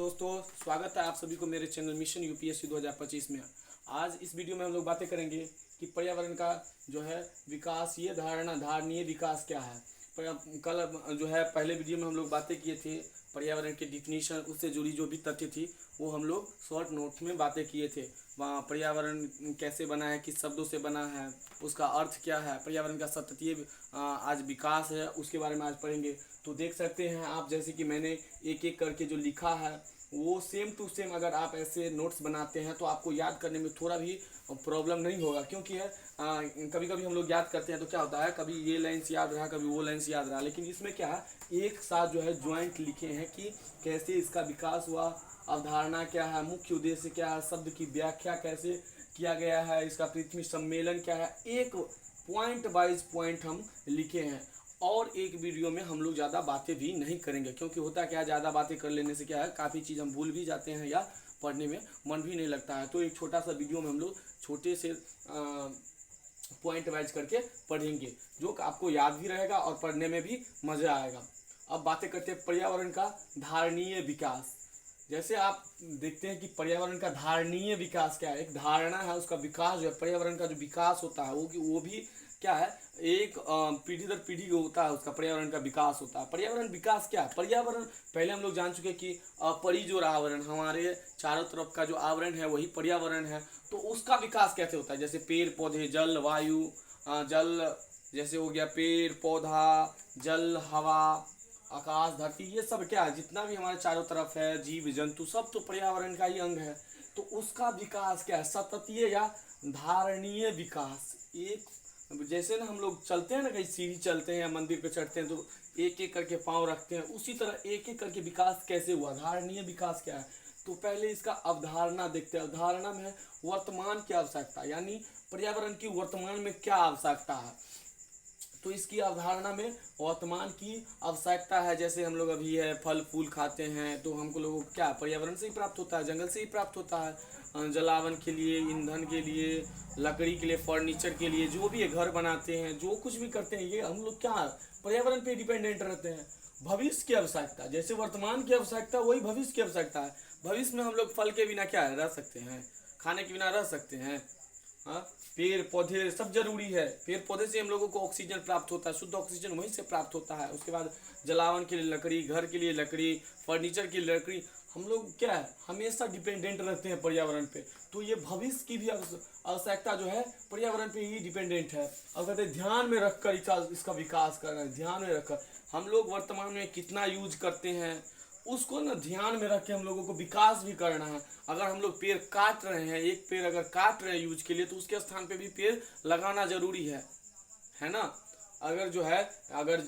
दोस्तों, स्वागत है आप सभी को मेरे चैनल मिशन यूपीएससी 2025 में। आज इस वीडियो में हम लोग बातें करेंगे कि पर्यावरण का जो है विकास, ये धारणीय विकास क्या है। कल जो है पहले वीडियो में हम लोग बातें किए थे पर्यावरण के डिफिनीशन, उससे जुड़ी जो भी तथ्य थी वो हम लोग शॉर्ट नोट में बातें किए थे। वहाँ पर्यावरण कैसे बना है, किस शब्दों से बना है, उसका अर्थ क्या है, पर्यावरण का सततीय आज विकास है, उसके बारे में आज पढ़ेंगे। तो देख सकते हैं आप, जैसे कि मैंने एक एक करके जो लिखा है वो सेम टू सेम अगर आप ऐसे नोट्स बनाते हैं तो आपको याद करने में थोड़ा भी प्रॉब्लम नहीं होगा। क्योंकि है कभी कभी हम लोग याद करते हैं तो क्या होता है, कभी ये लाइन्स याद रहा, कभी वो लाइन्स याद रहा, लेकिन इसमें क्या है एक साथ जो है ज्वाइंट लिखे हैं कि कैसे इसका विकास हुआ, अवधारणा क्या है, मुख्य उद्देश्य क्या है, शब्द की व्याख्या कैसे किया गया है, इसका पृथ्वी सम्मेलन क्या है। एक पॉइंट वाइज पॉइंट हम लिखे हैं। और एक वीडियो में हम लोग ज़्यादा बातें भी नहीं करेंगे, क्योंकि होता क्या है, ज़्यादा बातें कर लेने से क्या है काफ़ी चीज़ हम भूल भी जाते हैं या पढ़ने में मन भी नहीं लगता है। तो एक छोटा सा वीडियो में हम लोग छोटे से पॉइंट वाइज करके पढ़ेंगे, जो आपको याद भी रहेगा और पढ़ने में भी मज़ा आएगा। अब बातें करते हैं पर्यावरण का धारणीय विकास। जैसे आप देखते हैं कि पर्यावरण का धारणीय विकास क्या है, एक धारणा है, उसका विकास जो है, पर्यावरण का जो विकास होता है वो भी क्या है, एक पीढ़ी दर पीढ़ी होता है, उसका पर्यावरण का विकास होता है। पर्यावरण विकास क्या है, पर्यावरण पहले हम लोग जान चुके कि परि जो आवरण, हमारे चारों तरफ का जो आवरण है वही पर्यावरण है। तो उसका विकास कैसे होता है, जैसे पेड़ पौधे, जल, वायु, जल जैसे हो गया पेड़ पौधा, जल, हवा, आकाश, धरती, ये सब क्या है, जितना भी हमारे चारों तरफ है, जीव जंतु, सब तो पर्यावरण का ही अंग है। तो उसका विकास क्या है, सततीय या धारणीय विकास। एक जैसे ना हम लोग चलते हैं ना, कहीं सीढ़ी चलते हैं या मंदिर पे चढ़ते हैं तो एक एक करके पाँव रखते हैं, उसी तरह एक एक करके विकास कैसे हुआ, धारणीय विकास क्या है। तो पहले इसका अवधारणा देखते हैं। अवधारणा में वर्तमान की आवश्यकता, यानी पर्यावरण की वर्तमान में क्या आवश्यकता है। तो इसकी अवधारणा में वर्तमान की आवश्यकता है, जैसे हम लोग अभी है फल फूल खाते हैं तो हमको लोगों को क्या पर्यावरण से ही प्राप्त होता है, जंगल से ही प्राप्त होता है। जलावन के लिए, ईंधन के लिए, लकड़ी के लिए, फर्नीचर के लिए, जो भी है घर बनाते हैं, जो कुछ भी करते हैं, ये हम लोग क्या पर्यावरण पे डिपेंडेंट रहते हैं। भविष्य की आवश्यकता, जैसे वर्तमान की आवश्यकता वही भविष्य की आवश्यकता है। भविष्य में हम लोग फल के बिना क्या है रह सकते हैं, खाने के बिना रह सकते हैं। हाँ, पेड़ पौधे सब जरूरी है। पेड़ पौधे से हम लोगों को ऑक्सीजन प्राप्त होता है, शुद्ध ऑक्सीजन वहीं से प्राप्त होता है। उसके बाद जलावन के लिए लकड़ी, घर के लिए लकड़ी, फर्नीचर के लिए लकड़ी, हम लोग क्या है हमेशा डिपेंडेंट रहते हैं पर्यावरण पे। तो ये भविष्य की भी आवश्यकता जो है पर्यावरण पे ही डिपेंडेंट है। अब कहते हैं ध्यान में रखकर इसका विकास करना है। ध्यान में रखकर हम लोग वर्तमान में कितना यूज करते हैं उसको ना ध्यान में रख के हम लोगों को विकास भी करना है। अगर हम लोग पेड़ काट रहे हैं, एक पेड़ अगर काट रहे हैं यूज के लिए, तो उसके स्थान पे भी पेड़ लगाना जरूरी है ना। अगर जो है, अगर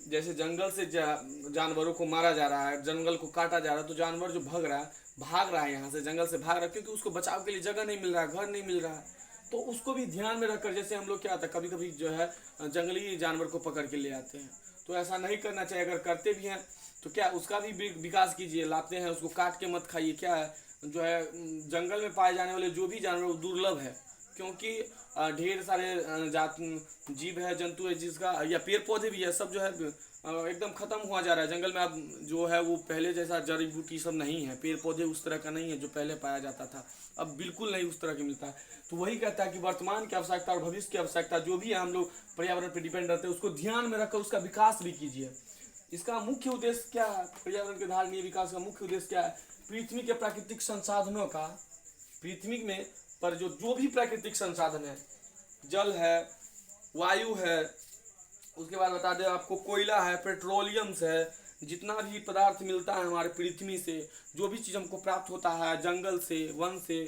जैसे जंगल से जानवरों को मारा जा रहा है, जंगल को काटा जा रहा है, तो जानवर जो भाग रहा है यहाँ से, जंगल से भाग रहा है, क्योंकि उसको बचाव के लिए जगह नहीं मिल रहा है, घर नहीं मिल रहा है। तो उसको भी ध्यान में रखकर, जैसे हम लोग क्या आता है कभी कभी जो है जंगली जानवर को पकड़ के ले आते हैं, तो ऐसा नहीं करना चाहिए। अगर करते भी हैं तो क्या उसका भी विकास कीजिए, लाते हैं उसको काट के मत खाइए। क्या है जो है जंगल में पाए जाने वाले जो भी जानवर दुर्लभ है, क्योंकि ढेर सारे जात जीव है, जंतु है, जिसका या पेड़ पौधे भी है, सब जो है एकदम खत्म हुआ जा रहा है। जंगल में अब जो है वो पहले जैसा जड़ी बूटी सब नहीं है, पेड़ पौधे उस तरह का नहीं है जो पहले पाया जाता था, अब बिल्कुल नहीं उस तरह के मिलता है। तो वही कहता है कि वर्तमान की आवश्यकता और भविष्य की आवश्यकता जो भी है, हम लोग पर्यावरण पर डिपेंड रहते हैं, उसको ध्यान में रखकर उसका विकास भी कीजिए। इसका मुख्य उद्देश्य क्या है, पर्यावरण के धारणीय विकास का मुख्य उद्देश्य क्या है, पृथ्वी के प्राकृतिक संसाधनों का, पृथ्वी में पर जो भी प्राकृतिक संसाधन है, जल है, वायु है, उसके बाद बता दें आपको कोयला है, पेट्रोलियम है, जितना भी पदार्थ मिलता है हमारे पृथ्वी से, जो भी चीज़ हमको प्राप्त होता है जंगल से, वन से,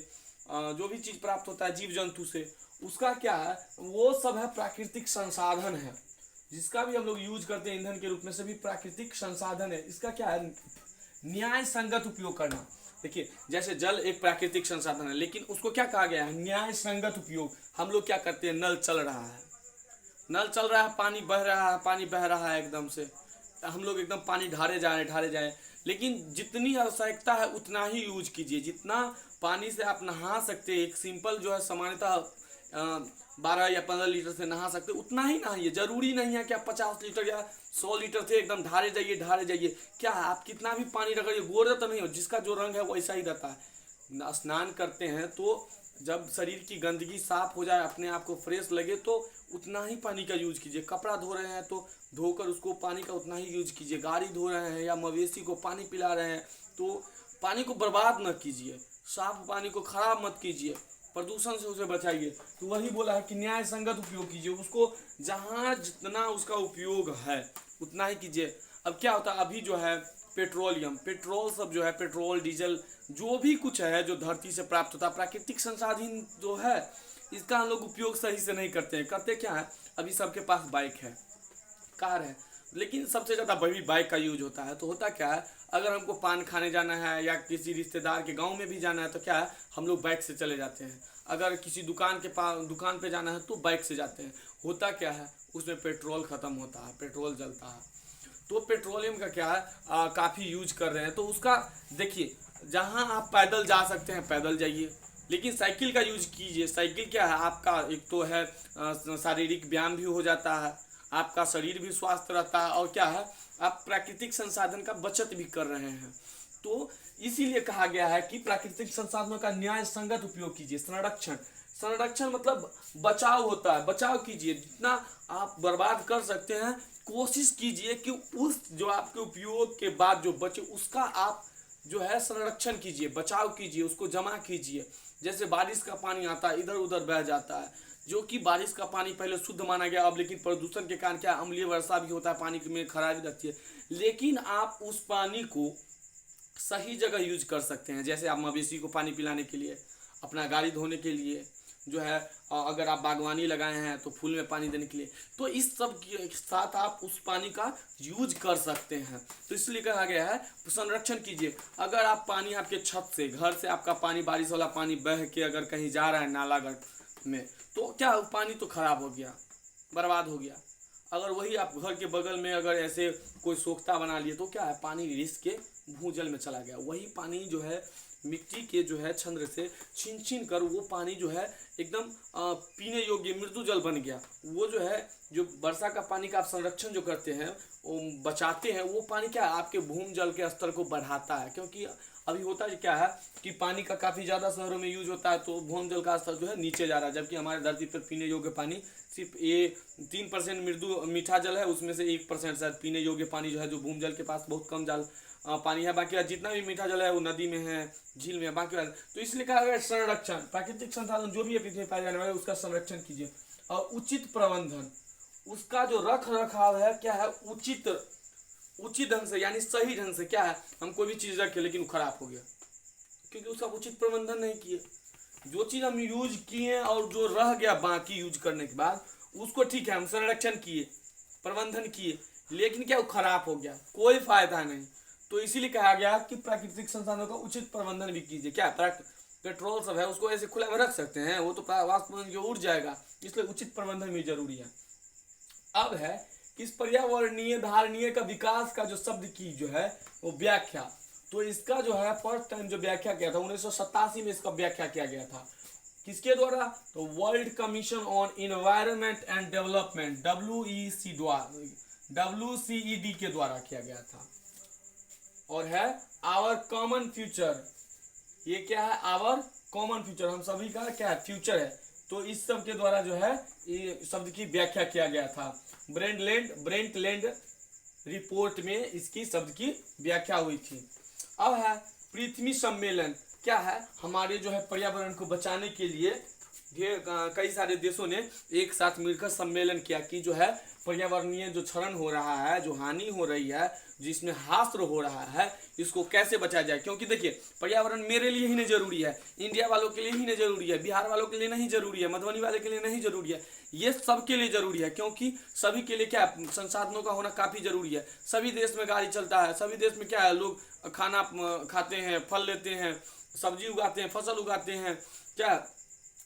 जो भी चीज़ प्राप्त होता है जीव जंतु से, उसका क्या है वो सब है प्राकृतिक संसाधन है। जिसका भी हम लोग यूज करते हैं ईंधन के रूप में, सभी प्राकृतिक संसाधन है। इसका क्या है न्याय संगत उपयोग करना। देखिए जैसे जल एक प्राकृतिक संसाधन है, लेकिन उसको क्या कहा गया है, न्याय संगत उपयोग। हम लोग क्या करते हैं, नल चल रहा है, नल चल रहा है, पानी बह रहा है, पानी बह रहा है एकदम से, हम लोग एकदम पानी ढारे जाए, लेकिन जितनी आवश्यकता है उतना ही यूज कीजिए। जितना पानी से आप नहा सकते हैं, एक सिंपल जो है सामान्यतः 12 या 15 लीटर से नहा सकते, उतना ही नहाइए। जरूरी नहीं है कि आप 50 लीटर या 100 लीटर से एकदम ढारे जाइए। क्या है, आप कितना भी पानी रखिए, गोरा तो नहीं हो, जिसका जो रंग है वैसा ही रहता है। स्नान करते हैं तो जब शरीर की गंदगी साफ हो जाए, अपने आप को फ्रेश लगे, तो उतना ही पानी का यूज कीजिए। कपड़ा धो रहे हैं तो धोकर उसको पानी का उतना ही यूज कीजिए। गाड़ी धो रहे हैं या मवेशी को पानी पिला रहे हैं तो पानी को बर्बाद न कीजिए। साफ पानी को खराब मत कीजिए, प्रदूषण से उसे बचाइए। तो वही बोला है कि न्याय संगत उपयोग कीजिए, उसको जहाँ जितना उसका उपयोग है उतना ही कीजिए। अब क्या होता है, अभी जो है पेट्रोल सब जो है, पेट्रोल डीजल जो भी कुछ है जो धरती से प्राप्त होता है, प्राकृतिक संसाधन जो है, इसका हम लोग उपयोग सही से नहीं करते हैं। करते क्या है, अभी सबके पास बाइक है, कार है, लेकिन सबसे ज़्यादा वही बाइक का यूज होता है। तो होता क्या है, अगर हमको पान खाने जाना है या किसी रिश्तेदार के गांव में भी जाना है तो क्या है, हम लोग बाइक से चले जाते हैं। अगर किसी दुकान पे जाना है तो बाइक से जाते हैं। होता क्या है, उसमें पेट्रोल ख़त्म होता है, पेट्रोल जलता है। तो पेट्रोलियम का क्या है, काफ़ी यूज कर रहे हैं। तो उसका देखिए, जहाँ आप पैदल जा सकते हैं पैदल जाइए, लेकिन साइकिल का यूज कीजिए। साइकिल क्या है, आपका एक तो है शारीरिक व्यायाम भी हो जाता है, आपका शरीर भी स्वस्थ रहता है, और क्या है, आप प्राकृतिक संसाधन का बचत भी कर रहे हैं। तो इसीलिए कहा गया है कि प्राकृतिक संसाधनों का न्याय संगत उपयोग कीजिए। संरक्षण मतलब बचाव होता है, बचाव कीजिए। जितना आप बर्बाद कर सकते हैं कोशिश कीजिए कि उस जो आपके उपयोग के बाद जो बचे उसका आप जो है संरक्षण कीजिए, बचाव कीजिए, उसको जमा कीजिए। जैसे बारिश का पानी आता है, इधर उधर बह जाता है, जो कि बारिश का पानी पहले शुद्ध माना गया, अब लेकिन प्रदूषण के कारण क्या अम्लीय वर्षा भी होता है, पानी में खराबी रहती है। लेकिन आप उस पानी को सही जगह यूज कर सकते हैं। जैसे आप मवेशी को पानी पिलाने के लिए, अपना गाड़ी धोने के लिए, जो है अगर आप बागवानी लगाए हैं तो फूल में पानी देने के लिए, तो इस सब के साथ आप उस पानी का यूज कर सकते हैं। तो इसलिए कहा गया है संरक्षण कीजिए। अगर आप पानी आपके छत से, घर से आपका पानी, बारिश वाला पानी बह के अगर कहीं जा रहा है नालागढ़ में, तो क्या पानी तो खराब हो गया, बर्बाद हो गया। अगर वही आप घर के बगल में अगर ऐसे कोई सोख्ता बना लिए तो क्या है, पानी रिस के भूजल में चला गया। वही पानी जो है मिट्टी के जो है छंद्र से छीन कर वो पानी जो है एकदम पीने योग्य मृदु जल बन गया। वो जो है, जो वर्षा का पानी का आप संरक्षण जो करते हैं, वो बचाते हैं, वो पानी क्या है आपके भूमि जल के स्तर को बढ़ाता है। क्योंकि अभी होता है क्या है कि पानी का काफ़ी ज़्यादा शहरों में यूज होता है तो भूमि जल का स्तर जो है नीचे जा रहा है, जबकि हमारे धरती पर पीने योग्य पानी सिर्फ ये 3% मृदु मीठा जल है, उसमें से 1% शायद पीने योग्य पानी जो है, जो भूमि जल के पास बहुत कम जल पानी है। बाकी जितना भी मीठा जल है वो नदी में है, झील में है, बाकी तो इसलिए कहा गया संरक्षण, प्राकृतिक संसाधन जो भी है पृथ्वी में पाए जाने वाले उसका संरक्षण कीजिए। और उचित प्रबंधन, उसका जो रख रखाव है क्या है, उचित ढंग से, यानी सही ढंग से। क्या है, हम कोई भी चीज़ रखे लेकिन खराब हो गया क्योंकि उसका उचित प्रबंधन नहीं किए। जो चीज़ हम यूज किए और जो रह गया बाकी यूज करने के बाद, उसको ठीक है हम संरक्षण किए, प्रबंधन किए, लेकिन क्या वो खराब हो गया, कोई फायदा नहीं। तो इसीलिए कहा गया कि प्राकृतिक संसाधनों का उचित प्रबंधन भी कीजिए। क्या पेट्रोल सब है उसको ऐसे खुला में रख सकते हैं, वो तो वाष्प बन के उड़ जाएगा, इसलिए उचित प्रबंधन भी जरूरी है। अब है कि इस पर्यावरणीय धारणीय का विकास का जो शब्द की जो है वो व्याख्या, तो इसका जो है फर्स्ट टाइम जो व्याख्या किया था 1987 में इसका व्याख्या किया गया था। किसके द्वारा, तो world commission on environment and development WCED के द्वारा किया गया था। और है आवर कॉमन फ्यूचर, ये क्या है, आवर कॉमन फ्यूचर, हम सभी का क्या है, फ्यूचर है। तो इस सब के द्वारा जो है ये शब्द की व्याख्या किया गया था। ब्रेंटलैंड रिपोर्ट में इसकी शब्द की व्याख्या हुई थी। अब है पृथ्वी सम्मेलन, क्या है, हमारे जो है पर्यावरण को बचाने के लिए कई सारे देशों ने एक साथ मिलकर सम्मेलन किया कि जो है पर्यावरणीय जो क्षरण हो रहा है, जो हानि हो रही है, जिसमें हास्र हो रहा है, इसको कैसे बचाया जाए। क्योंकि देखिए पर्यावरण मेरे लिए ही नहीं जरूरी है, इंडिया वालों के लिए ही नहीं जरूरी है, बिहार वालों के लिए नहीं जरूरी है, मधुबनी वाले के लिए नहीं जरूरी है, ये सबके लिए जरूरी है। क्योंकि सभी के लिए क्या संसाधनों का होना काफ़ी जरूरी है। सभी देश में गाड़ी चलता है, सभी देश में क्या है, लोग खाना खाते हैं, फल लेते हैं, सब्जी उगाते हैं, फसल उगाते हैं, क्या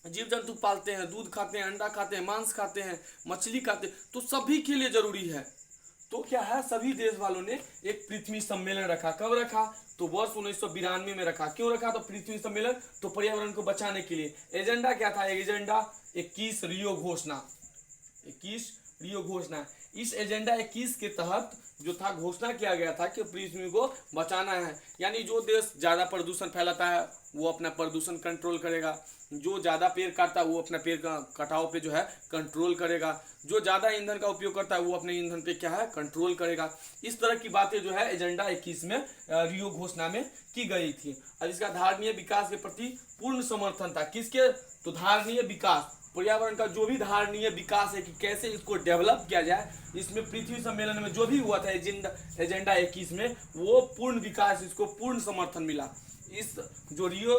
जीव जंतु पालते हैं, दूध खाते हैं, अंडा खाते हैं, मांस खाते हैं, मछली खाते हैं, तो सभी के लिए जरूरी है। तो क्या है, सभी देश वालों ने एक पृथ्वी सम्मेलन रखा। कब रखा? तो वर्ष 1992 में रखा। क्यों रखा? तो पृथ्वी सम्मेलन, तो पर्यावरण को बचाने के लिए। एजेंडा क्या था? एजेंडा 21 रियो घोषणा, 21 रियो घोषणा। इस एजेंडा 21 के तहत जो था घोषणा किया गया था कि पृथ्वी को बचाना है। यानी जो देश ज़्यादा प्रदूषण फैलाता है वो अपना प्रदूषण कंट्रोल करेगा, जो ज़्यादा पेड़ काटता है वो अपना पेड़ का कटाव पे जो है कंट्रोल करेगा, जो ज़्यादा ईंधन का उपयोग करता है वो अपने ईंधन पे क्या है, कंट्रोल करेगा। इस तरह की बातें जो है एजेंडा 21 में रियो घोषणा में की गई थी। और इसका धारणीय विकास के प्रति पूर्ण समर्थन था। किसके? तो धारणीय विकास, पर्यावरण का जो भी धारणीय विकास है कि कैसे इसको डेवलप किया जाए, इसमें पृथ्वी सम्मेलन में जो भी हुआ था एजेंडा 21 में, वो पूर्ण विकास, इसको पूर्ण समर्थन मिला। इस जो रियो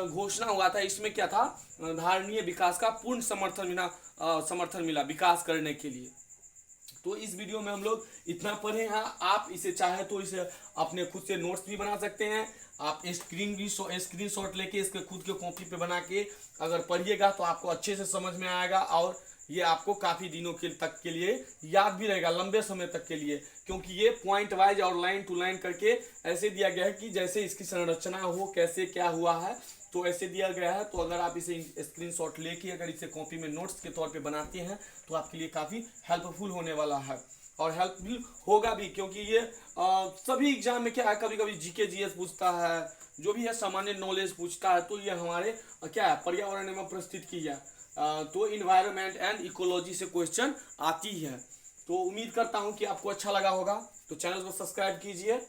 घोषणा हुआ था इसमें क्या था? धारणीय विकास का पूर्ण समर्थन मिला विकास करने के लिए। तो इस वीडियो में हम लोग इतना पढ़े हैं। आप इसे चाहे तो इसे अपने खुद से नोट्स भी बना सकते हैं। आप स्क्रीन शॉट लेके इसके खुद के कॉपी पे बना के अगर पढ़िएगा तो आपको अच्छे से समझ में आएगा, और ये आपको काफ़ी दिनों तक के लिए याद भी रहेगा, लंबे समय तक के लिए, क्योंकि ये पॉइंट वाइज और लाइन टू लाइन करके ऐसे दिया गया है कि जैसे इसकी संरचना हो, कैसे क्या हुआ है, तो ऐसे दिया गया है। तो अगर आप इसे स्क्रीनशॉट लेके अगर इसे कॉपी में नोट्स के तौर पे बनाते हैं तो आपके लिए काफ़ी हेल्पफुल होने वाला है, और हेल्पफुल होगा भी, क्योंकि ये सभी एग्जाम में क्या है, कभी कभी जीके जीएस पूछता है, जो भी है सामान्य नॉलेज पूछता है, तो ये हमारे क्या है, पर्यावरण में प्रस्तुत की है। तो इन्वायरमेंट एंड इकोलॉजी से क्वेश्चन आती है। तो उम्मीद करता हूँ कि आपको अच्छा लगा होगा। तो चैनल को सब्सक्राइब कीजिए।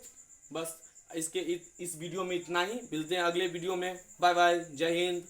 बस इस वीडियो में इतना ही। मिलते हैं अगले वीडियो में। बाय बाय, जय हिंद।